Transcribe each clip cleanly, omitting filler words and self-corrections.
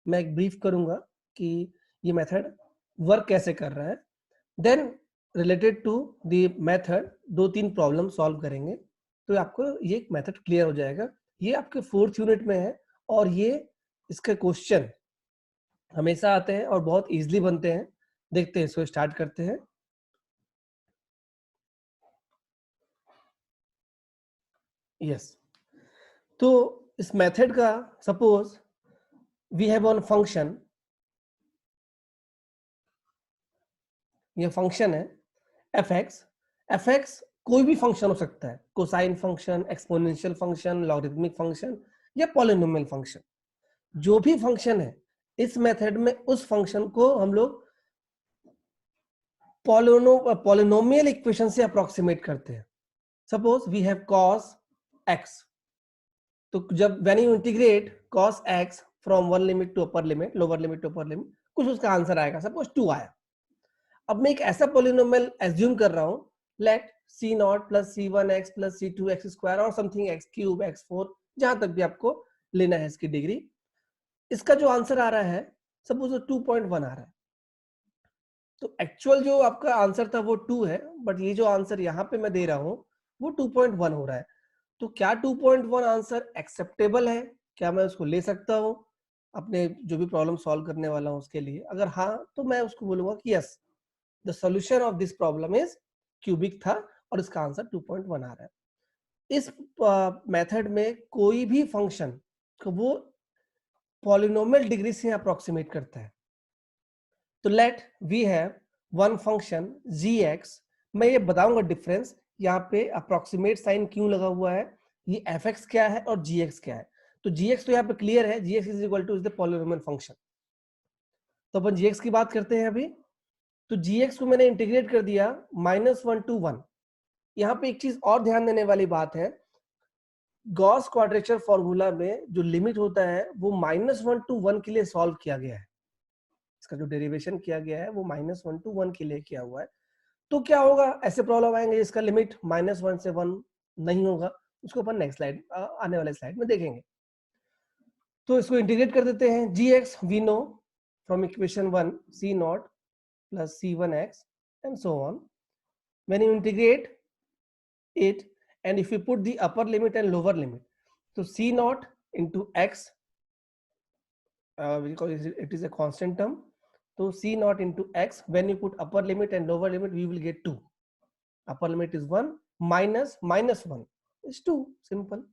मैं एक ब्रीफ करूंगा कि ये मेथड वर्क कैसे कर रहा है, then related to the method 2-3 problem solve करेंगे, तो आपको ये मेथड क्लियर हो जाएगा। ये आपके 4th यूनिट में है और ये इसके क्वेश्चन हमेशा आते हैं और बहुत इजीली बनते हैं। देखते हैं, इसको स्टार्ट करते हैं। यस, तो इस मेथड का suppose we have one function, ये फंक्शन है fx कोई भी फंक्शन हो सकता है, cosine function, exponential function, logarithmic function या पॉलिनोमियल फंक्शन। जो भी फंक्शन है इस मेथड में, उस फंक्शन को हम लोग पॉलिनोमियल इक्वेशन से अप्रोक्सीमेट करते हैं। Suppose we have cos x, तो जब when you integrate cos x from one limit to upper limit, lower limit to upper limit, कुछ उसका आंसर आएगा, सपोज 2 आया। अब मैं एक ऐसा पॉलिनोमियल एज्यूम कर रहा हूं, let c0 plus c1x plus c2x square और समथिंग x क्यूब x4, जहां तक भी आपको लेना है इसकी डिग्री। इसका जो आंसर आ रहा है सपोज 2.1 आ रहा है, तो एक्चुअल जो आपका आंसर था वो 2 है, बट ये जो आंसर यहाँ पे मैं दे रहा हूँ वो 2.1 हो रहा है। तो क्या 2.1 आंसर एक्सेप्टेबल है? क्या मैं उसको ले सकता हूँ अपने जो भी प्रॉब्लम सॉल्व करने वाला हूँ उसके लिए? अगर हाँ, तो मैं उसको बोलूंगा कि yes, the solution of this problem is cubic था और इसका आंसर 2.1 आ रहा है। इस मेथड में कोई भी फंक्शन को वो पॉलिनोमियल डिग्री से अप्रोक्सीमेट करता है। तो let we have one function gx, मैं ये बताऊंगा डिफरेंस यहाँ पे अप्रोक्सीमेट साइन क्यों लगा हुआ है, ये fx क्या है और gx क्या है। तो gx तो यहाँ पे क्लियर है, gx is equal two is the polynomial function. तो अपन gx की बात करते हैं अभी। तो gx को मैंने इंटीग्रेट कर दिया -1 to 1। यहाँ पे एक चीज और ध्यान देने वाली बात है, गॉस क्वाड्रेचर फॉर्मूला में जो लिमिट होता है वो -1 to 1 के लिए सॉल्व किया गया है। इसका जो डेरिवेशन किया गया है वो -1 to 1 के लिए किया हुआ है। तो क्या होगा, ऐसे प्रॉब्लम आएंगे जिसका लिमिट -1 से 1 नहीं होगा, उसको अपन नेक्स्ट स्लाइड, आने वाले स्लाइड में देखेंगे। तो इसको इंटीग्रेट कर देते हैं। gx we know from equation 1, c0 plus c1x and so on. When you integrate it and if you put the upper limit and lower limit, so c0 into x, because it is a constant term, so c0 into x, when you put upper limit and lower limit, we will get 2. Upper limit is 1 minus -1 is 2, simple.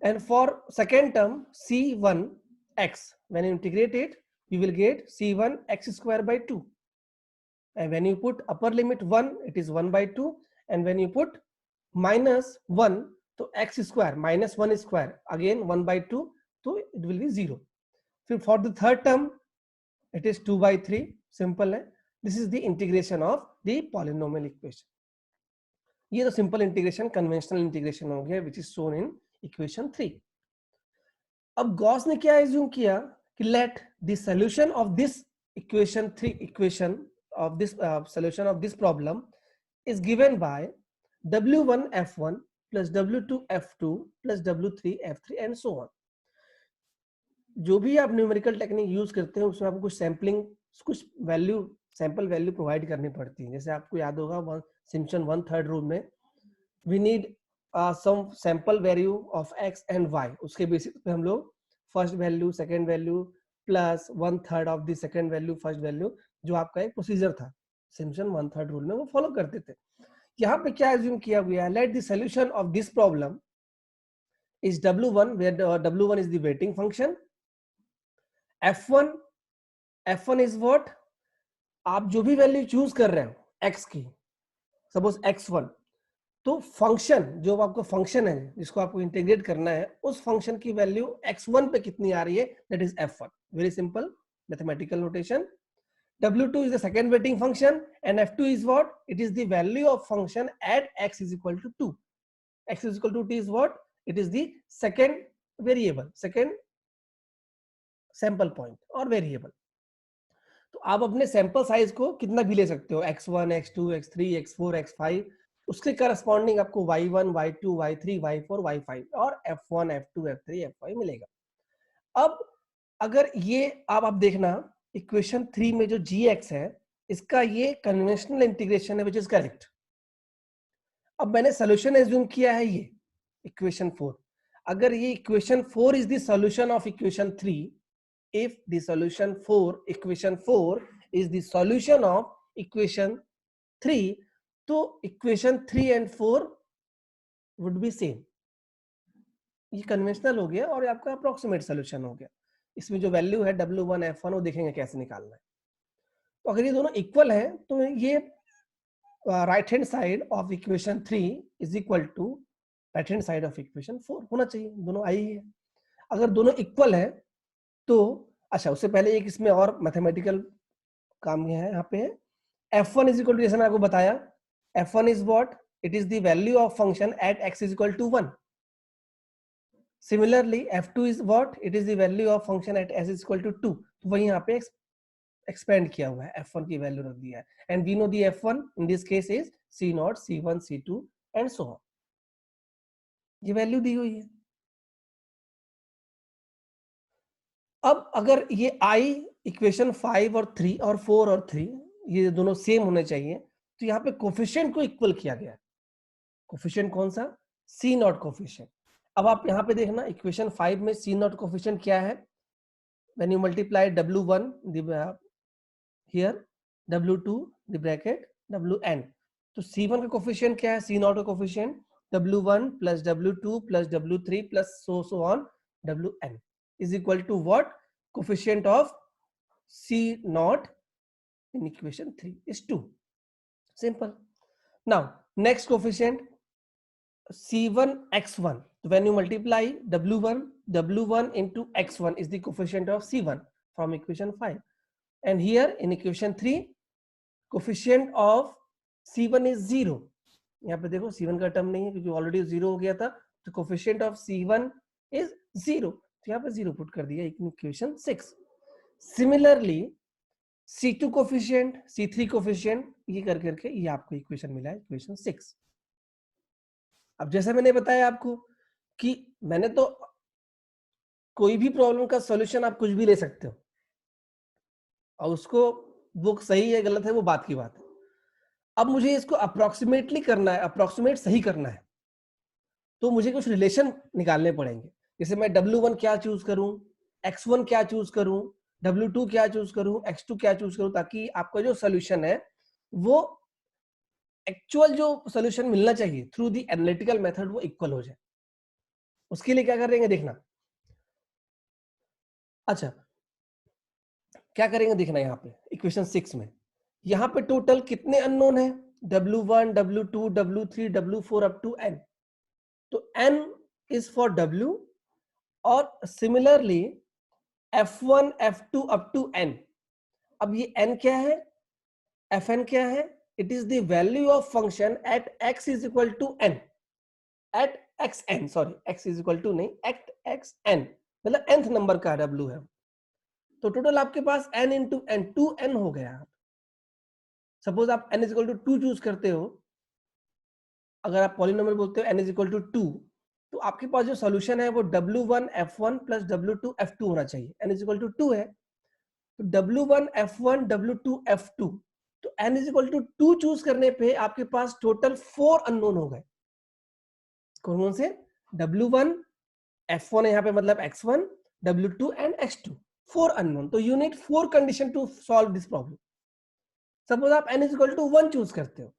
And for second term c1x, when you integrate it, you will get c1 x square by 2. And when you put upper limit 1, it is 1 by 2, and when you put -1, so x square -1 square again 1 by 2, so it will be 0. So for the third term it is 2 by 3, simple है। This is the integration of the polynomial equation। ये तो simple integration, conventional integration हो गया, which is shown in equation 3। अब Gauss ने क्या assume किया कि let the solution of this equation 3, equation of this solution of this problem is given by w1 f1 plus w2 f2 plus w3 f3 and so on. जो भी आप numerical technique use करते हैं उसमें आपको कुछ सैम्पलिंग, कुछ value, sample value provide करनी पड़ती है। जैसे आपको याद होगा सिम्पसन 1/3 रूल में we need some sample value of x and y, उसके बेसिस पे हम लोग first value, second value plus 1/3 of the second value first value, जो आपका एक प्रोसीजर था सिम्पसन 1/3 रूल में, वो फॉलो करते थे। यहाँ पे क्या एज्यूम किया गया है, let the solution of this problem is w1, where w1 is the weighting function, f1 is what, आप जो भी वैल्यू चूज कर रहे हो x की, सपोज x1, तो फंक्शन जो आपका फंक्शन है जिसको आपको इंटीग्रेट करना है, उस फंक्शन की वैल्यू x1 पे कितनी आ रही है, that is f1। Very simple mathematical notation. w2 is the second weighting function and f2 is what, it is the value of function at x is equal to 2. x is equal to 2 is what, it is the second variable, second sample point और variable. तो आप अपने sample size को कितना भी ले सकते हो, x1, x2, x3, x4, x5, उसके करस्पॉन्डिंग आपको y1, y2, y3, y4, y5 और f1, f2, f3, f5 मिलेगा। अब अगर ये आप देखना इक्वेशन 3 में जो gx है इसका ये कन्वेंशनल इंटीग्रेशन है विच इज करेक्ट। अब मैंने सोल्यूशन एज्यूम किया है ये इक्वेशन 4। अगर ये equation 4 is the solution of equation 3, if the solution 4 equation 4 is the solution of equation 3, तो equation 3 and 4 would be same। ये कन्वेंशनल हो गया और आपका अप्रोक्सीमेट सोल्यूशन हो गया। इसमें जो वैल्यू है W1 F1 वो देखेंगे कैसे निकालना है। तो अगर ये दोनों इक्वल है तो ये right hand side of equation 3 is equal to right hand side of equation 4 होना चाहिए। दोनों आई है। अगर दोनों इक्वल है तो अच्छा, उससे पहले एक इसमें और मैथमेटिकल काम है यहाँ पे। f1 इज इक्वल टू, जैसे मैं आपको बताया, f1 is what, it is the value of function at x is equal to 1। Similarly f2 is what, it is the value of function at s is equal to 2। तो वही यहाँ पे expand किया हुआ है, f1 की value रख दिया है। And we know the f1 in this case is c0, c1, c2 and so on. ये वैल्यू दी हुई है। अब अगर ये i इक्वेशन 5 और 3 और 4 और 3 ये दोनों सेम होने चाहिए, तो यहाँ पे कोफिशिएंट को इक्वल किया गया है। कोफिशिएंट कौन सा? सी नॉट कोफिशिएंट। अब आप यहाँ पे देखना इक्वेशन 5 में सी नॉट कोफिशिएंट क्या है? When you multiply W1 here, W2 the bracket Wn, तो C1 का कोफिशिएंट क्या है? सी नॉट का coefficient W1 plus W2 plus W3 plus so on Wn is equal to what? Coefficient of C0 in equation 3 is 2. Simple. Now next coefficient C1 x1. When you multiply W1 into x1 is the coefficient of C1 from equation 5. And here in equation 3 coefficient of C1 is 0. यहाँ पे देखो C1 का term नहीं है क्योंकि already 0 हो गया था, तो कोफिशिएंट ऑफ C1 इज 0, तो यहाँ पे 0 पुट कर दिया equation 6। Similarly C2 coefficient, C3 coefficient, ये कर करके ये आपको इक्वेशन मिला है, इक्वेशन 6। अब जैसे मैंने बताया आपको कि मैंने तो कोई भी प्रॉब्लम का सॉल्यूशन आप कुछ भी ले सकते हो और उसको वो सही है गलत है वो बात की बात है। अब मुझे इसको अप्रोक्सीमेटली करना है, अप्रोक्सीमेट सही करना है, तो मुझे कुछ रिलेशन निकालने पड़ेंगे। जैसे मैं W1 क्या चूज करूं, X1 क्या चूज करूं, W2 क्या चूज करूं, X2 क्या चूज करूं, ताकि आपका जो सोल्यूशन है वो एक्चुअल जो सोल्यूशन मिलना चाहिए थ्रू द एनालिटिकल मेथड वो इक्वल हो जाए। उसके लिए क्या करेंगे देखना। अच्छा, क्या करेंगे देखना, यहाँ पे इक्वेशन 6 में यहाँ पे टोटल कितने अननोन है? W1, W2, W3, W4 up to n। तो n इज फॉर W और similarly F1, F2 up to n। अब ये n क्या है, Fn क्या है? It is the value of function at x is equal to n, एट xn, sorry x is equal to नहीं, एट xn, मतलब nth नंबर का W है। तो टोटल आपके पास n इंटू n, 2n हो गया। सपोज आप n is equal to 2 choose करते हो, अगर आप पॉलिनोमियल बोलते हो n इज इक्वल टू 2, तो आपके पास जो सॉल्यूशन है वो W1 F1 plus W2 F2 होना चाहिए। n इज इक्वल टू 2 है तो W1 F1 W2 F2, तो n is equal to 2 choose करने पे आपके पास टोटल 4 अननोन हो गए। कौन कौन से? W1 F1 यहाँ पे मतलब X1, W2 and X2, 4 unknown. तो you need 4 condition to solve this problem. Suppose आप n is equal to 1 choose करते हो,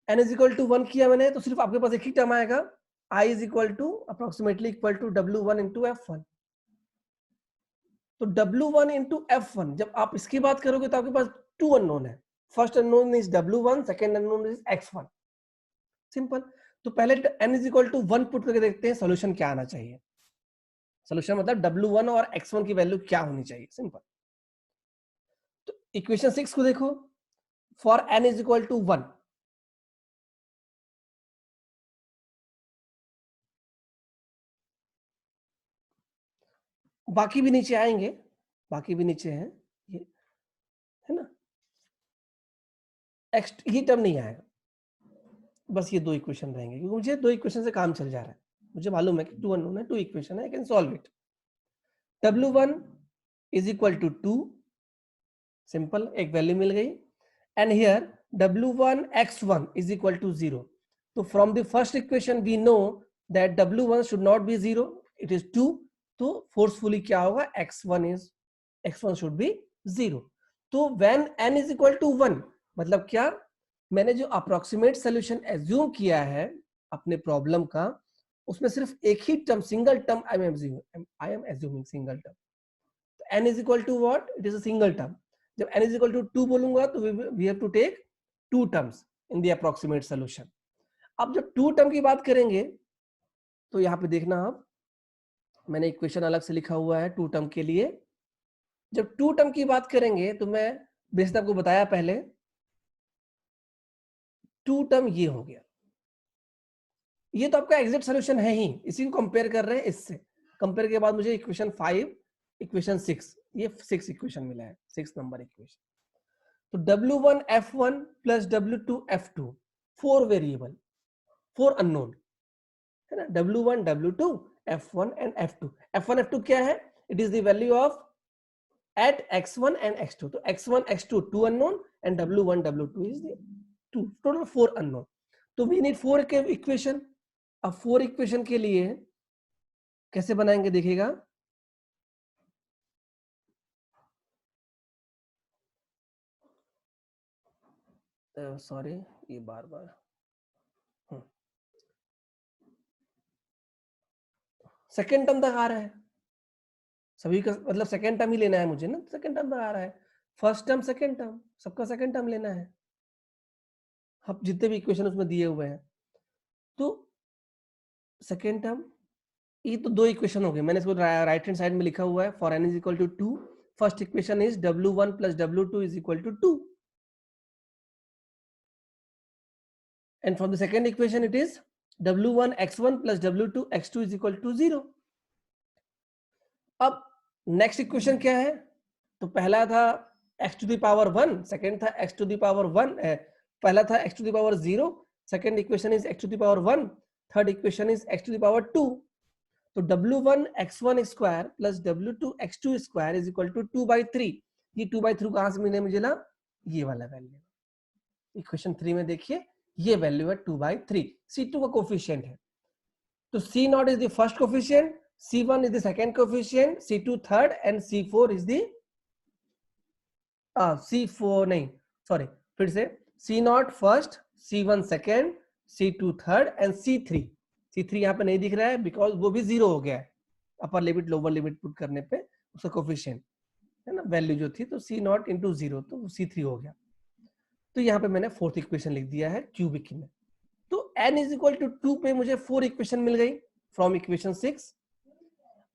n इज इक्वल टू 1 किया मैंने, तो सिर्फ आपके पास एक ही टर्म आएगा, i is equal to approximately equal to W1 into F1। तो W1 इंटू F1 जब आप इसकी बात करोगे तो आपके पास 2 अननोन है। First unknown is W1, second unknown is X1। Simple. तो पहले n is equal to 1 put करके देखते हैं सोल्यूशन क्या आना चाहिए। सोल्यूशन मतलब W1 और X1 की वैल्यू क्या होनी चाहिए। सिंपल। तो इक्वेशन 6 को देखो, for n is equal to 1, बाकी भी नीचे आएंगे, बाकी भी नीचे हैं ये, है ना, एक्स ये टर्म नहीं आएगा, बस ये 2 इक्वेशन रहेंगे क्योंकि मुझे 2 इक्वेशन से काम चल जा रहा है। मुझे मालूम है कि 2 अननोन है, 2 इक्वेशन है, I can solve it. W1 is equal to 2, simple, एक वैल्यू मिल गई. And here W1 x1 is equal to 0. तो from the first equation we know that W1 should not be 0, it is 2. तो forcefully क्या होगा, x1 should be 0. तो when n is equal to 1, मतलब क्या, मैंने जो अप्रोक्सीमेट सोल्यूशन एज्यूम किया है अपने प्रॉब्लम का, उसमें सिर्फ एक ही term, single term I am assuming single term. n is equal to what, it is a single term. जब n is equal to 2 बोलूंगा तो we have to take 2 terms in the approximate solution. अब जब 2 term की बात करेंगे तो यहाँ पे देखना आप, मैंने इक्वेशन अलग से लिखा हुआ है 2 टर्म के लिए. जब 2 टर्म की बात करेंगे तो मैं बेसिक आपको बताया पहले, 2 टर्म ये हो गया, ये तो आपका एग्जैक्ट सोल्यूशन है ही, इसी को कंपेयर कर रहे हैं इससे. कंपेयर के बाद मुझे इक्वेशन 5, इक्वेशन 6, ये 6 इक्वेशन मिला है, 6 नंबर इक्वेशन. तो W1 F1 plus W2 F2, 4 variable, 4 unknown है ना. W1 W2 F1 and F2. F1 F2 क्या है, it is the value of at x1 and x2. तो x1 x2 2 unknown and W1 W2 is the 2, total 4 unknown. तो we need 4 के equation. अब 4 equation के लिए कैसे बनाएंगे देखिएगा. सॉरी ये बार बार सेकेंड टर्म तक आ रहा है सभी का, मतलब सेकेंड टर्म ही लेना है मुझे ना, सेकेंड टर्म तक आ रहा है. फर्स्ट टर्म सेकेंड टर्म, सबका सेकेंड टर्म लेना है. अब जितने भी इक्वेशन उसमें दिए हुए हैं, तो सेकेंड टर्म, ये तो 2 इक्वेशन हो गए. मैंने इसको राइट हैंड साइड में लिखा हुआ है, for n is equal to 2. First equation is W1 plus W2 is equal to 2. And from the second equation it is W1 x1 plus W2 x2 is equal to 0. अब next equation क्या है, तो पहला था x to the power 1, second था x to the power 1, पहला था x to the power 0, second equation is x to the power 1, third equation is x to the power 2. तो W1 x1 square plus W2 x2 square is equal to 2/3. ये 2/3 कहां से मिले मुझे ना, ये वाला वैल्यू इक्वेशन 3 में देखिए, ये वैल्यू है 2/3. C2 का कोफिशिएंट है, तो C0 is the first coefficient, C1 is the second coefficient, C2 third and C4 is the C4 नहीं सॉरी फिर से, C0 first, C1 second, C2 third and C3 यहाँ पे नहीं दिख रहा है बिकॉज वो भी 0 हो गया है अपर लिमिट लोअर लिमिट पुट करने पे, उसका कोफिशिएंट है ना, वैल्यू जो थी, तो C0 into 0 तो C3 हो गया. तो यहाँ पे मैंने फोर्थ इक्वेशन लिख दिया है क्यूबिक में. तो n इज इक्वल टू 2 पे मुझे 4 इक्वेशन मिल गई फ्रॉम इक्वेशन 6.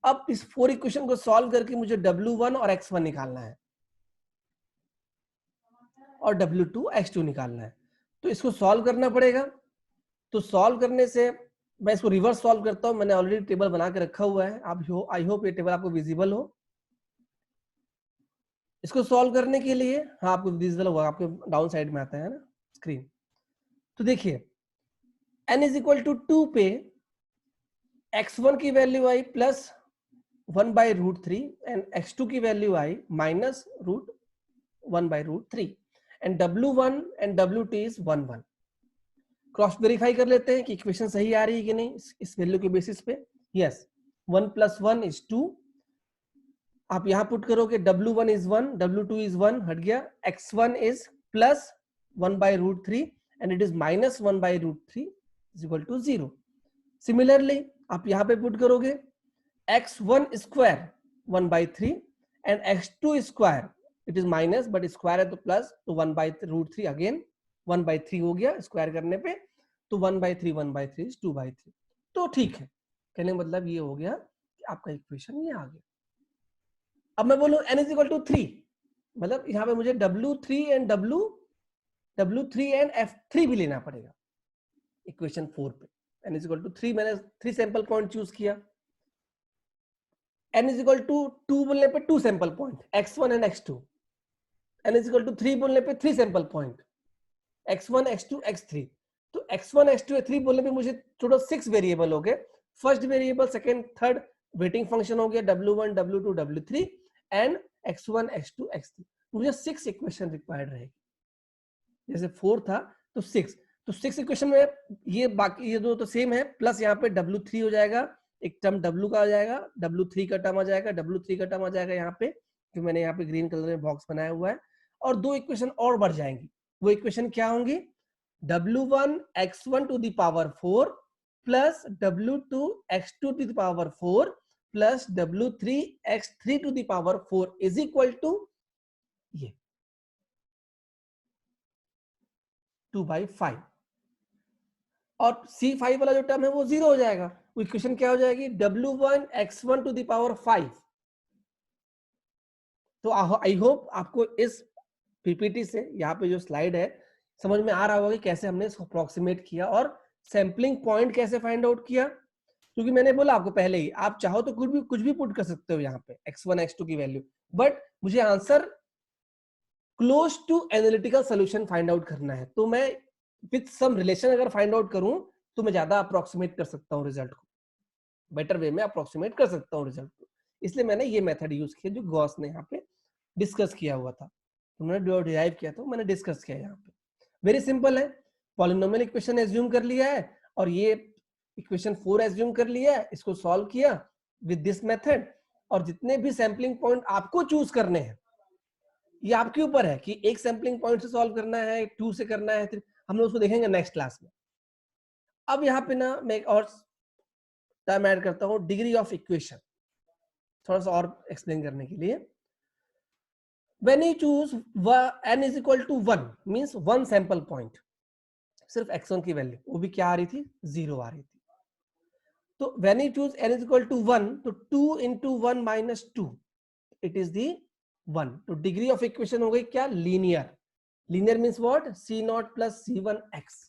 अब इस 4 इक्वेशन को सॉल्व करके मुझे W1 और x1 निकालना है और W2 x2 निकालना है. तो इसको सॉल्व करना पड़ेगा. तो सॉल्व करने से मैं इसको रिवर्स सॉल्व करता हूं, मैंने ऑलरेडी टेबल बना के रखा हुआ है. आप आई होप ये टेबल आपको विजिबल हो. इसको सॉल्व करने के लिए, हाँ आपको विजिबल होगा, आपके डाउन साइड में आता है ना स्क्रीन. तो देखिए n इज इक्वल टू 2 पे x1 की value I plus 1/√3 and x2 की value I minus √1/√3 and W1 and W2 is 1 1. Cross verify कर लेते हैं कि इक्वेशन सही आ रही है कि नहीं इस वैल्यू के बेसिस पे. Yes, 1 + 1 is 2. आप यहां पुट करोगे W1 इज 1, W2 इज 1, हट गया. x1 is plus 1/√3 and it is minus 1/√3 is equal to 0. Similarly आप यहां पे पुट करोगे x1 square 1/3 and x2 square, it is minus but square है तो प्लस, तो 1/√3 अगेन 1/3 हो गया स्क्वायर करने पे, तो 1/3 इज 2/3. तो ठीक है, कहने का मतलब ये हो गया कि आपका इक्वेशन ये आ गया. अब मैं बोलूं n इज इक्वल टू 3, मतलब यहाँ पे मुझे W3 एंड F3 भी लेना पड़ेगा इक्वेशन 4 पे. n इज इक्वल टू 3, मैंने 3 सैंपल पॉइंट चूज किया. n इज इक्वल टू 2 बोलने पे 2 sample point x1 and x2. n is equal to 3 बोलने पे 3 sample point x1 x2 x3. तो x1 x2 x3 बोलने पे मुझे टोटल 6 वेरिएबल हो गए. First variable, second, third, weighting function हो गया W1 W2 W3 and x1 x2 x3। मुझे 6 इक्वेशन रिक्वायर्ड रहेगी, जैसे 4 था तो 6, तो 6 इक्वेशन में ये बाकी ये दो तो सेम है, प्लस यहाँ पे W3 हो जाएगा, एक टर्म W का आ जाएगा, W3 का टर्म आ जाएगा, W3 का टर्म आ जाएगा यहाँ पे, जो मैंने यहाँ पे ग्रीन कलर में बॉक्स बनाया हुआ है, और 2 इक्वेशन और बढ़ जाएंगी। वो इक्वेशन क्या होंगी? W1 x1 to the power 4 plus W2 x2 to the power 4 plus W3 x3 to the power 4 is equal to ये 2/5। और C5 वाला जो टर्म है वो 0 हो जाएगा। वो इक्वेशन क्या हो जाएगी? W1 x1 to the power 5। तो आई होप आपको इस पीपीटी से, यहाँ पे जो स्लाइड है, समझ में आ रहा होगा कि कैसे हमने इसको अप्रोक्सीमेट किया और सैंपलिंग पॉइंट कैसे फाइंड आउट किया। क्योंकि मैंने बोला आपको पहले ही, आप चाहो तो कुछ भी पुट कर सकते हो यहाँ पे x1 x2 की वैल्यू, बट मुझे answer close to analytical solution find out करना है। तो मैं विथ सम रिलेशन अगर फाइंड आउट करूं तो मैं ज्यादा अप्रोक्सीमेट कर सकता हूं रिजल्ट को, बेटर वे में अप्रोक्सीमेट कर सकता हूं रिजल्ट को। इसलिए मैंने ये मेथड यूज किया जो गॉस ने यहाँ पे डिस्कस किया हुआ था, उन्होंने डिराइव किया था, मैंने डिस्कस किया यहाँ पे। वेरी सिंपल है, पॉलिनोमियल इक्वेशन एज्यूम कर लिया है और ये इक्वेशन 4 एज्यूम कर लिया है, इसको सॉल्व किया विद दिस मेथड, और जितने भी सैंपलिंग पॉइंट आपको चूज करने हैं ये आपके ऊपर है कि एक सैंपलिंग पॉइंट से सॉल्व करना है, 2 से करना है, हम लोग उसको देखेंगे नेक्स्ट क्लास में। अब यहाँ पे ना मैं एक और टर्म ऐड करता हूँ, डिग्री ऑफ इक्वेशन, थोड़ा सा और एक्सप्लेन करने के लिए। When you choose n is equal to 1 means one sample point, सिर्फ x1 की वैल्यू, वो भी क्या आ रही थी? 0 आ रही थी। तो when you choose n is equal to 1, तो 2 into 1 minus 2 it is the 1। तो डिग्री ऑफ इक्वेशन हो गई क्या? Linear. Linear means what? C0 plus C1x।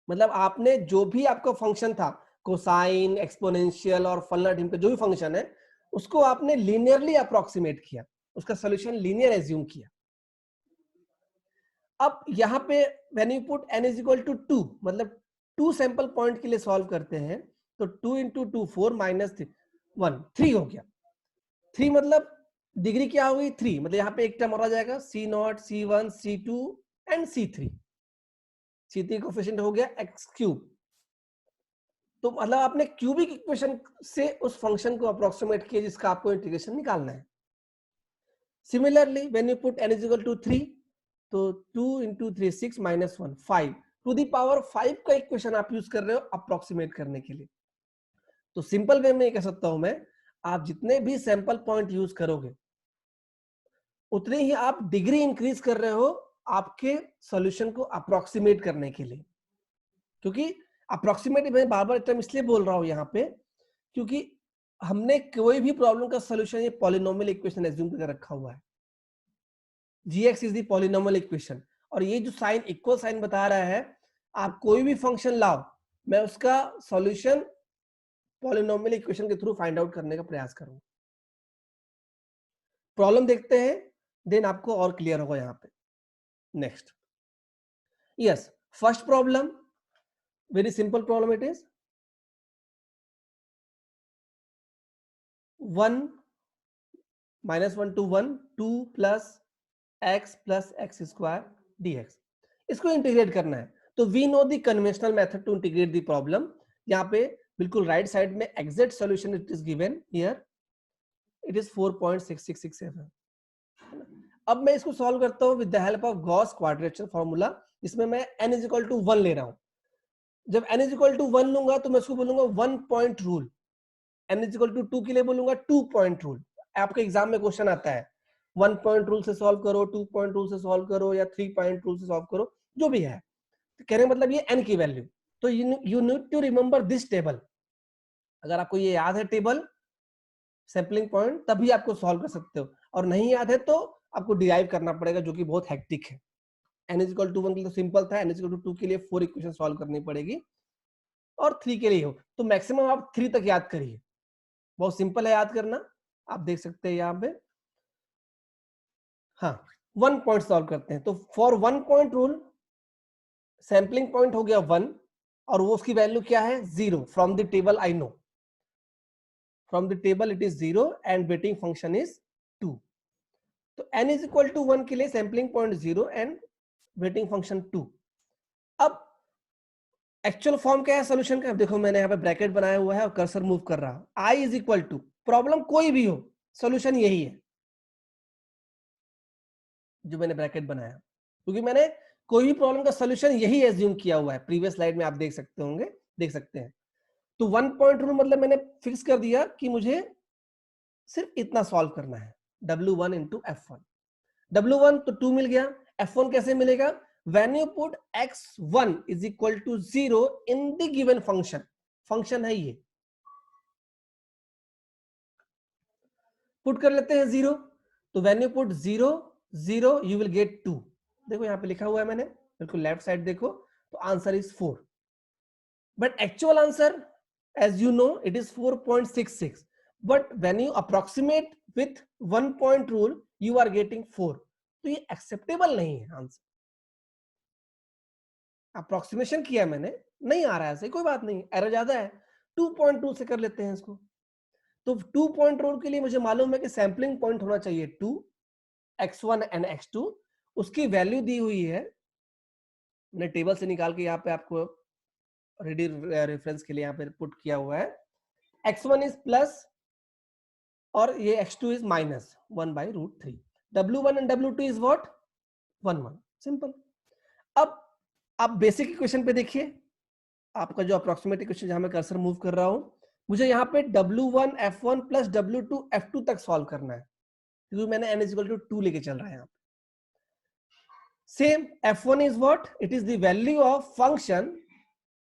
मतलब आपने जो भी आपका फंक्शन था, कोसाइन, एक्सपोनेंशियल और फलना ढिमका जो भी फंक्शन है, उसको आपने लीनियरली अप्रोक्सीमेट किया, उसका सॉल्यूशन लीनियर एज्यूम किया। अब यहाँ पे when you put n is equal to 2, मतलब 2 सैंपल पॉइंट के लिए सॉल्व करते हैं, तो 2 into 2 4 minus 1 3 हो गया। 3 मतलब डिग्री क्या हो गई? 3, मतलब यहाँ पे एक टर्म और आ जाएगा, C0 C1 C2 and C3। C3 coefficient हो गया x क्यूब। तो मतलब आपने क्यूबिक इक्वेशन से उस फंक्शन को अप्रोक्सीमेट किया जिसका आपको इंटीग्रेशन निकालना है। Similarly when you put n is equal to 3, तो 2 into 3 6 minus 1 5 to the power 5 का इक्वेशन आप यूज कर रहे हो अप्रोक्सीमेट करने के लिए। तो सिंपल वे में कह सकता हूं मैं, आप जितने भी सैंपल पॉइंट यूज करोगे उतने ही आप डिग्री इंक्रीज कर रहे हो आपके सॉल्यूशन को अप्रोक्सीमेट करने के लिए। क्योंकि अप्रोक्सीमेट मैं बार बार टर्म इसलिए बोल रहा हूं यहाँ पे, क्योंकि हमने कोई भी प्रॉब्लम का सॉल्यूशन ये पॉलिनोमियल इक्वेशन एज्यूम करके रखा हुआ है। gx is the polynomial equation, और ये जो साइन इक्वल साइन बता रहा है, आप कोई भी फंक्शन लाओ, मैं उसका सॉल्यूशन पॉलिनोमियल इक्वेशन के थ्रू फाइंड आउट करने का प्रयास करूंगा। प्रॉब्लम देखते हैं, देन आपको और क्लियर होगा यहाँ पे। Next, yes, first problem, very simple problem it is 1 minus 1 to 1 2 plus x plus x square dx। इसको इंटीग्रेट करना है, तो we know the conventional method to integrate the problem. यहाँ पे बिल्कुल राइट साइड में exact solution it is given here, it is 4.6667। अब मैं इसको सॉल्व करता हूं with the help of Gauss quadrature formula, जिसमें मैं n इज इक्वल टू 1 ले रहा हूं। जब n इज इक्वल टू 1 लूंगा तो मैं इसको बोलूंगा 1 point rule, n is equal to 2 के लिए बोलूंगा 2 पॉइंट रूल। आपके एग्जाम में क्वेश्चन आता है 1 पॉइंट रूल से सॉल्व करो, 2 पॉइंट रूल से सॉल्व करो, या 3 पॉइंट रूल से सॉल्व करो, जो भी है। तो कहने मतलब ये n की वैल्यू। तो you need to remember this table. अगर आपको ये याद है टेबल सैंपलिंग पॉइंट, तभी आपको सॉल्व कर सकते हो, और नहीं याद है तो आपको डिराइव करना पड़ेगा, जो कि बहुत हेक्टिक है। n इज इक्वल टू 1 के लिए तो सिंपल था, n इज इक्वल टू 2 के लिए 4 इक्वेशन सॉल्व करनी पड़ेगी, और 3 के लिए हो तो मैक्सिमम आप 3 तक याद करिए। बहुत सिंपल है याद करना, आप देख सकते हैं यहाँ पे। हाँ, 1 पॉइंट सॉल्व करते हैं, तो for 1 point rule sampling point हो गया 1, और वो उसकी वैल्यू क्या है? 0 from the table I know. From the table it is 0 and weighting function is 2. तो n इज इक्वल टू 1 के लिए sampling point 0 and weighting function 2. अब एक्चुअल फॉर्म क्या है सोल्यूशन का? देखो मैंने यहाँ पे ब्रैकेट बनाया हुआ है और कर्सर मूव कर रहा हूं. i is equal to, problem कोई भी हो, सोल्यूशन यही है जो मैंने ब्रैकेट बनाया, क्योंकि मैंने कोई भी प्रॉब्लम का सोल्यूशन यही एज्यूम किया हुआ है. प्रीवियस स्लाइड में आप देख सकते हैं. तो 1 पॉइंट रूल मतलब मैंने फिक्स कर दिया कि मुझे सिर्फ इतना सॉल्व करना है, W1 इंटू F1. W1 तो 2 मिल गया. F1 कैसे मिलेगा? When you put x1 is equal to 0 in the given function, function है ये, पुट कर लेते हैं 0. तो when you put 0 0 you will get 2. देखो यहाँ पे लिखा हुआ है मैंने, बिल्कुल लेफ्ट साइड देखो, तो answer is 4. But actual answer as you know it is 4.66, but when you approximate with 1 point rule you are getting 4. तो ये एक्सेप्टेबल नहीं है आंसर. अप्रोक्सीमेशन किया मैंने, नहीं आ रहा है ऐसे, कोई बात नहीं, एरर ज्यादा है, 2.2 से कर लेते हैं इसको. तो 2 पॉइंट रूल के लिए मुझे मालूम है कि सैम्पलिंग पॉइंट होना चाहिए 2, x1 एंड x2. उसकी वैल्यू दी हुई है, मैंने टेबल से निकाल के यहाँ पे आपको रेडी रेफरेंस के लिए यहाँ पे पुट किया हुआ है. x1 इज प्लस और ये x2 is minus 1/√3. W1 and W2 is what? 1 1. Simple. अब आप बेसिक इक्वेशन पे देखिए, आपका जो अप्रोक्सीमेट इक्वेशन जहां मैं कर्सर मूव कर रहा हूं, मुझे यहाँ पे W1 F1 plus W2 F2 तक सॉल्व करना है, क्योंकि मैंने n इज इक्वल टू 2 लेके चल रहा है यहाँ पे. Same F1 is what? It is the value of function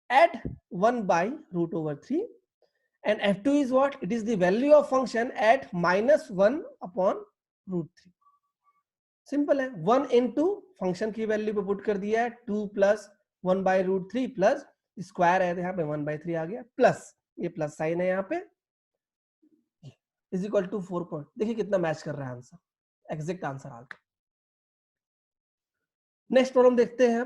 at 1/√3, and F2 is what? It is the value of function at -1/√3. Simple है. 1 इंटू फंक्शन की वैल्यू पे पुट कर दिया है, 2 प्लस 1/√3 प्लस स्क्वायर है, यहाँ पे 1/3 आ गया, प्लस ये प्लस साइन है यहाँ पे, इज इक्वल टू 4 पॉइंट. देखिए कितना मैच कर रहा है आंसर, एग्जैक्ट आंसर आ गया. नेक्स्ट प्रॉब्लम देखते हैं,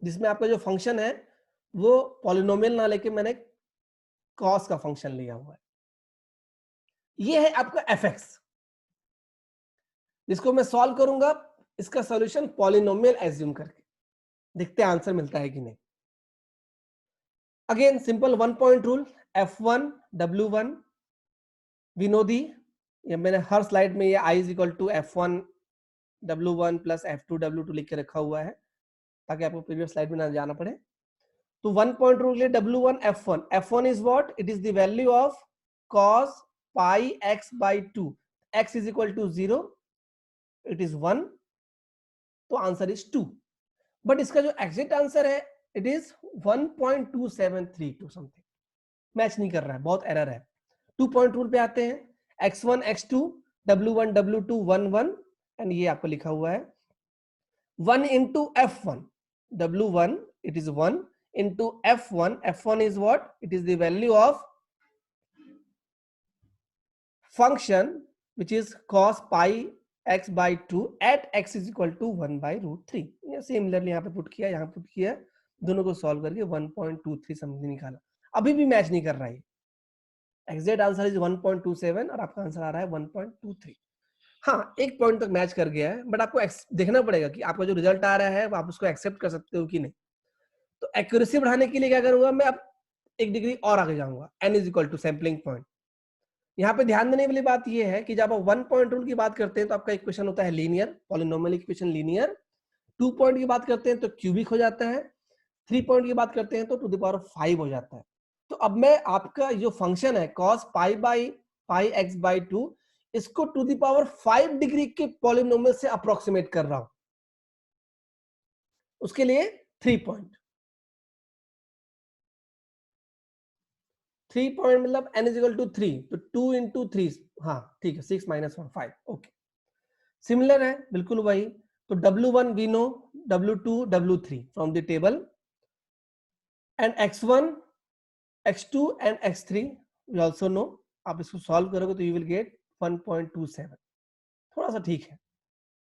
जिसमें आपका जो फंक्शन है वो पॉलिनोमियल ना लेके मैंने कॉस का फंक्शन लिया हुआ है. ये है आपका fx, जिसको मैं सॉल्व करूंगा, इसका सॉल्यूशन पॉलिनोमियल एज्यूम करके. देखते हैं आंसर मिलता है कि नहीं. Again simple 1 point rule, F1 W1 we know the. ये मैंने हर स्लाइड में ये I is equal to F1 W1 plus F2 W2 लिख के रखा हुआ है, ताकि आपको प्रीवियस स्लाइड में ना जाना पड़े. तो 1 पॉइंट रूल के लिए W1 F1. F1 is what? It is the value of cos pi x/2. x is equal to 0, it is 1, तो आंसर इज 2. बट इसका जो एग्जैक्ट आंसर है इट इज 1.2732 समथिंग. मैच नहीं कर रहा है, बहुत एरर है. 2 पॉइंट रूल पे आते हैं. x1 x2 W1 W2 1 1, and ये आपको लिखा हुआ है 1 into F1 W1, it is 1 into F1. F1 is what? It is the value of function which is cos pi x/2 at x is equal to 1/√3. Similarly यहाँ पे put किया, यहाँ put किया, दोनों को सॉल्व करके 1.23 समथिंग निकाला. अभी भी मैच नहीं कर रहा है. एग्जैक्ट आंसर इज 1.27 और आपका आंसर आ रहा है 1.23. हाँ, एक पॉइंट तक मैच कर गया है, बट आपको देखना पड़ेगा कि आपका जो रिजल्ट आ रहा है आप उसको एक्सेप्ट कर सकते हो कि नहीं. तो एक्यूरेसी बढ़ाने के लिए क्या करूंगा मैं, अब एक डिग्री और आगे जाऊंगा. n is equal to sampling point. यहाँ पे ध्यान देने वाली बात ये है कि जब आप 1 पॉइंट रूल की बात करते हैं तो आपका इक्वेशन होता है linear, polynomial equation linear. 2 point की बात करते हैं तो क्यूबिक हो जाता है. 3 पॉइंट की बात करते हैं तो टू द पावर 5 हो जाता है. तो अब मैं आपका जो फंक्शन है cos pi x/2, इसको टू द पावर 5 डिग्री के पॉलिनोमियल से अप्रोक्सीमेट कर रहा हूं. उसके लिए 3 पॉइंट, 3 पॉइंट मतलब n इज इक्वल टू 3, तो 2 इंटू 3, हाँ ठीक है, 6 माइनस 1 5. ओके, सिमिलर है बिल्कुल वही. तो W1 we know, W2 W3 from the table, and x1 x2 and x3 we also know. आप इसको सॉल्व करोगे तो यू विल गेट 1.27. थोड़ा सा ठीक है,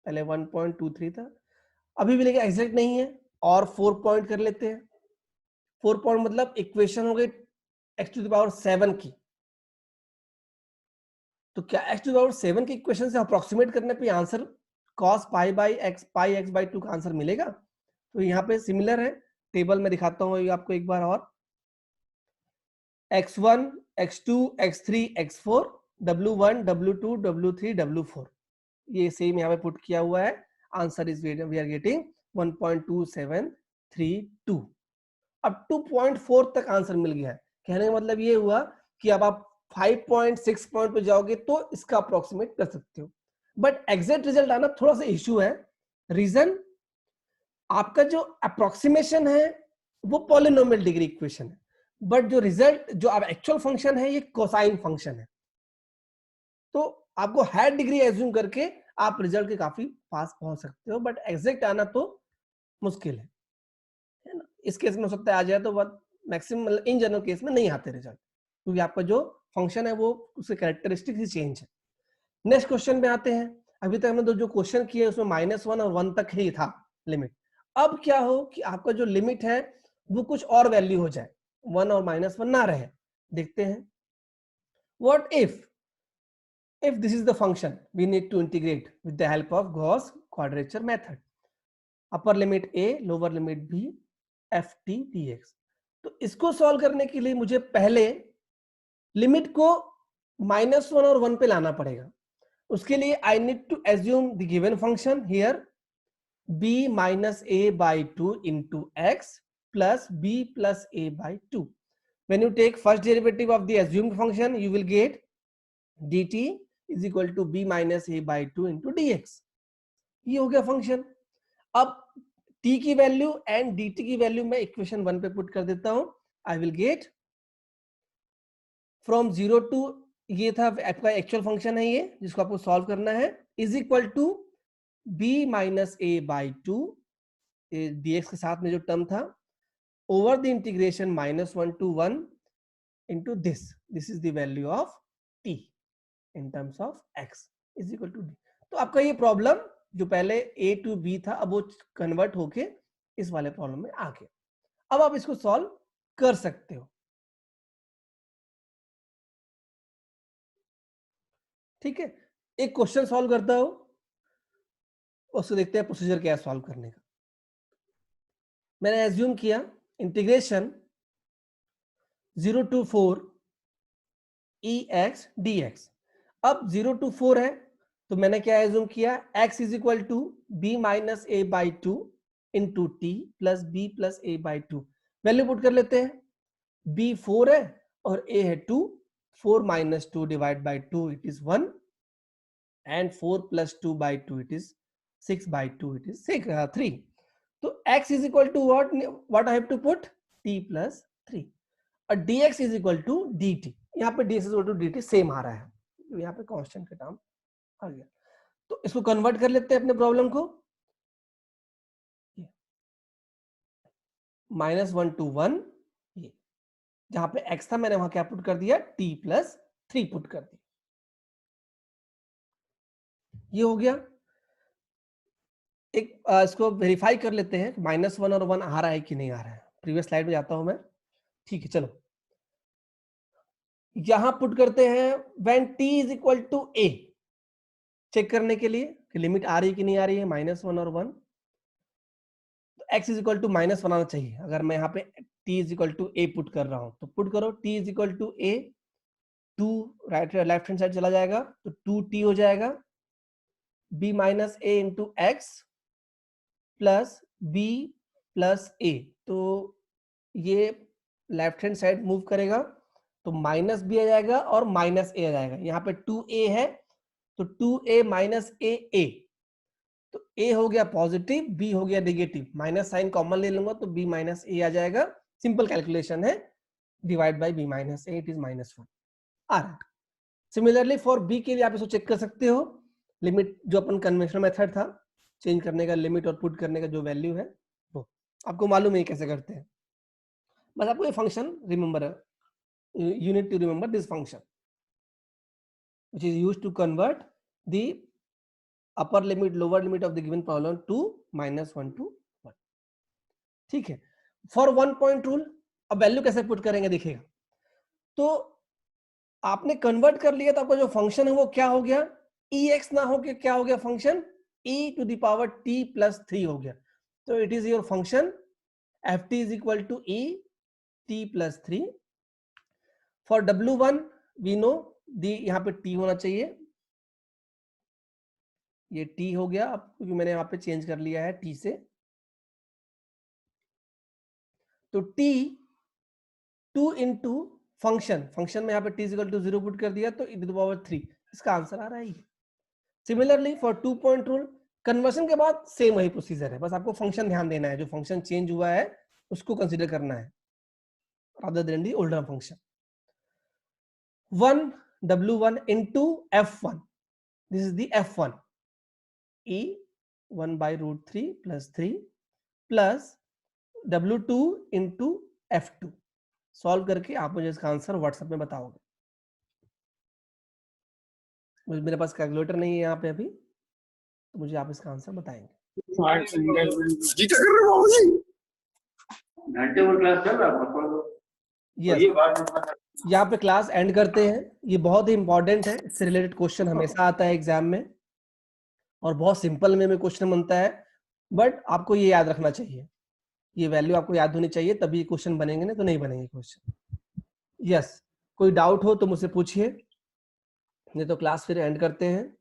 पहले 1.23 था, अभी भी लेकिन एग्जैक्ट नहीं है. और 4 पॉइंट कर लेते हैं. 4 पॉइंट मतलब इक्वेशन हो गई x to the power 7 की. तो क्या x⁴ की इक्वेशन से अप्रोक्सीमेट करने पे answer cos pi x by 2 का आंसर मिलेगा? तो यहाँ पे सिमिलर है, टेबल में दिखाता हूँ आपको एक बार और। x1 x2 x3 x4 w1 w2 w3 w4 ये सेम यहाँ पे पुट किया हुआ है। Answer is we are getting 1.2732। अब 2.4 तक आंसर मिल गया है। कहने का मतलब ये हुआ कि अब आप 5.6 पॉइंट पे जाओगे तो इसका अप्रोक्सीमेट कर सकते हो, बट एग्जैक्ट रिजल्ट आना थोड़ा सा इश्यू है। रीजन, आपका जो अप्रोक्सीमेशन है वो पॉलिनोमियल डिग्री इक्वेशन है, बट जो रिजल्ट जो अब एक्चुअल फंक्शन है ये कोसाइन फंक्शन है। तो आपको हायर डिग्री एज्यूम करके आप रिजल्ट के काफी पास पहुंच सकते हो, बट एग्जैक्ट आना तो मुश्किल है ना। इस केस में हो सकता है आ जाए, तो बहुत मैक्सिमम इन जनरल केस में नहीं आते रिजल्ट, क्योंकि आपका जो फंक्शन है वो उसके कैरेक्टरिस्टिक ही चेंज है। नेक्स्ट क्वेश्चन में आते हैं। अभी तक हमने जो क्वेश्चन किए उसमें -1 और 1 तक ही था लिमिट। अब क्या हो कि आपका जो लिमिट है वो कुछ और वैल्यू हो जाए, 1 और -1 ना रहे। देखते हैं। What if this is the function we need to integrate with the help of Gauss quadrature method, upper limit a lower limit b f t dx। तो इसको सॉल्व करने के लिए मुझे पहले लिमिट को -1 और 1 पे लाना पड़ेगा। उसके लिए I need to assume the given function here b minus a by 2 into x plus b plus a by 2। when you take first derivative of the assumed function you will get dt is equal to b minus a by 2 into dx। ये हो गया function. अब t की value and dt की value मैं equation 1 पे put कर देता हूं। I will get from 0 to, ये था आपका एक्चुअल फंक्शन है ये जिसको आपको सॉल्व करना है, is equal to b minus a by 2 dx के साथ में जो टर्म था over the integration -1 to 1 into this is the value of t in terms of x is equal to d। तो आपका ये प्रॉब्लम जो पहले a to b था अब वो कन्वर्ट होके इस वाले प्रॉब्लम में आ गया। अब आप इसको सॉल्व कर सकते हो। ठीक है, एक क्वेश्चन सॉल्व करता हूं, उसको देखते हैं प्रोसीजर क्या है सॉल्व करने का। मैंने एज्यूम किया इंटीग्रेशन 0 to 4 ex dx। अब 0 to 4 है तो मैंने क्या एज्यूम किया, x is equal to b minus a by 2 into t plus b plus a by 2। Value put कर लेते हैं। b 4 है और a है 2। 4 minus 2 divide by 2 it is 1 and 4 plus 2 by 2 it is 6 by 2 it is 3। तो x is equal to what I have to put t plus 3 और dx is equal to dt। यहाँ पे dx is equal to dt same आ रहा है, तो यहाँ पे कांस्टेंट का टर्म आ गया। तो इसको कन्वर्ट कर लेते हैं अपने प्रॉब्लम को, -1 to 1, ये जहां पे x था मैंने वहां क्या पुट कर दिया, t प्लस 3 पुट कर दिया। ये हो गया। एक इसको वेरीफाई कर लेते हैं -1 और 1 आ रहा है कि नहीं आ रहा है। प्रीवियस स्लाइड में जाता हूं मैं। ठीक है, चलो यहां पुट करते हैं when t is equal to a, check करने के लिए कि लिमिट आ रही है कि नहीं आ रही है -1 और 1। तो x इज इक्वल टू -1 आना चाहिए। अगर मैं यहाँ पे t is equal to a put कर रहा हूं तो पुट करो t is equal to a, 2 right left hand side चला जाएगा तो 2t हो जाएगा, b minus a into x plus b plus a। तो ये लेफ्ट हैंड साइड मूव करेगा तो माइनस b आ जाएगा और माइनस a आ जाएगा। यहाँ पे 2a है तो 2a माइनस a, तो a हो गया पॉजिटिव, b हो गया नेगेटिव, माइनस साइन कॉमन ले लूंगा तो b माइनस a आ जाएगा। सिंपल कैलकुलेशन है, divide by b minus a it is -1 आ रहा है। सिमिलरली फॉर b के लिए आप इसको चेक कर सकते हो। लिमिट जो अपन कन्वेंशनल मेथड था चेंज करने का, लिमिट और पुट करने का जो वैल्यू है वो आपको मालूम है कैसे करते हैं। बस आपको ये फंक्शन रिमेंबर है, you need to remember this function which is used to convert the upper limit lower limit of the given problem to -1 to 1। ठीक है, फॉर 1 पॉइंट रूल अब वैल्यू कैसे पुट करेंगे देखिएगा। तो आपने कन्वर्ट कर लिया तो आपका जो फंक्शन है वो क्या हो गया, ex ना हो के क्या हो गया function, e to the power t plus 3 हो गया. तो it is your function ft is equal to e t plus 3. For w1 we know the यहाँ पे t होना चाहिए, ये t हो गया अब क्योंकि मैंने यहाँ पे चेंज कर लिया है t से. तो t 2 इंटू फंक्शन में यहाँ पे t इक्वल टू 0 पुट कर दिया तो e टू द पावर 3, इसका आंसर आ रहा है. Similarly for 2 point rule conversion के बाद सेम वही प्रोसीजर है, बस आपको फंक्शन ध्यान देना है, जो फंक्शन चेंज हुआ है उसको कंसीडर करना है rather than the older function. 1 w1 into f1, this is the f1, e 1 by root 3 plus 3 plus w2 into f2. Solve करके आप मुझे इसका आंसर व्हाट्सएप में बताओगे. मेरे पास कैलकुलेटर नहीं है यहाँ पे अभी, तो मुझे आप इसका आंसर बताएंगे. यस, यहाँ पे क्लास एंड करते हैं. ये बहुत ही इंपॉर्टेंट है, इससे रिलेटेड क्वेश्चन हमेशा आता है एग्जाम में और बहुत सिंपल वे में क्वेश्चन बनता है, बट आपको ये याद रखना चाहिए, ये वैल्यू आपको याद होनी चाहिए तभी क्वेश्चन बनेंगे, नहीं तो नहीं बनेंगे क्वेश्चन. यस, कोई डाउट हो तो मुझसे पूछिए, नहीं तो क्लास फिर एंड करते हैं.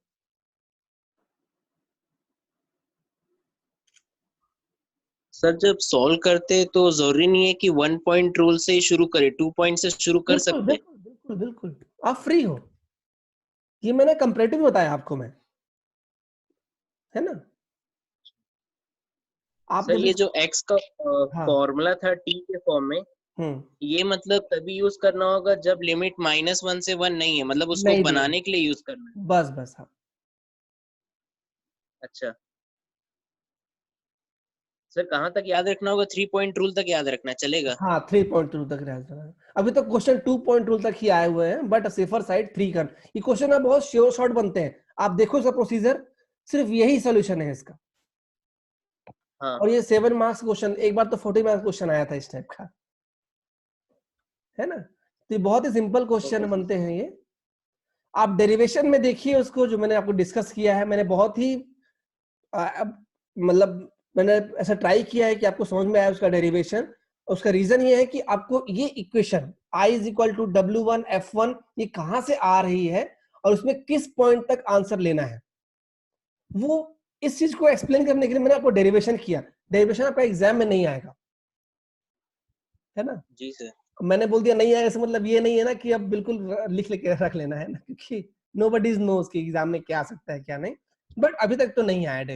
सर जब सॉल्व करते हैं तो जरूरी नहीं है कि 1 पॉइंट रूल से ही शुरू करें, 2 पॉइंट से शुरू कर सकते हैं. बिल्कुल बिल्कुल बिल्कुल, आप फ्री हो. ये मैंने कंपैरेटिव बताया आपको मैं, है ना. आप सर ये जो x का हाँ. फॉर्मूला था t के फॉर्म में, ये मतलब तभी यूज करना होगा जब लिमिट -1 से 1 नहीं है, मतलब उसको नहीं बनाने के लिए यूज करना है. बस हाँ. अच्छा सर, कहाँ तक याद रखना होगा? 3 पॉइंट रूल तक याद रखना चलेगा? हाँ 3 पॉइंट रूल तक याद रखना. अभी तो क्वेश्चन 2 पॉइंट रूल तक ही आए हुए हैं, बट सेफर साइड 3 कर. ये क्वेश्चन ना बहुत श्योर शॉर्ट बनते हैं, आप देखो इसका प्रोसीजर, सिर्फ यही सोल्यूशन है इसका. हाँ. और ये 7 मार्क्स क्वेश्चन, एक बार तो 40 मार्क्स क्वेश्चन आया था इस टाइप का, है ना. तो ये बहुत ही सिंपल क्वेश्चन बनते हैं ये. आप डेरिवेशन में देखिए उसको, जो मैंने आपको डिस्कस किया है, मैंने बहुत ही मतलब मैंने ऐसा ट्राई किया है कि आपको समझ में आए उसका डेरिवेशन. उसका रीजन ये है कि आपको ये equation I is equal to W1 F1 ये कहां से आ रही है और उसमें किस पॉइंट तक आंसर लेना है, वो इस चीज को एक्सप्लेन करने के लिए मैंने आपको डेरिवेशन किया. डेरिवेशन आपका एग्जाम में नहीं आएगा, है ना. जी सर. मैंने बोल दिया नहीं आएगा, इसका मतलब ये नहीं है ना कि अब बिल्कुल लिख लेके रख लेना है ना, क्योंकि नोबडी नोज कि एग्जाम में क्या आ सकता है क्या नहीं, बट अभी तक तो नहीं आया डेरिवेशन.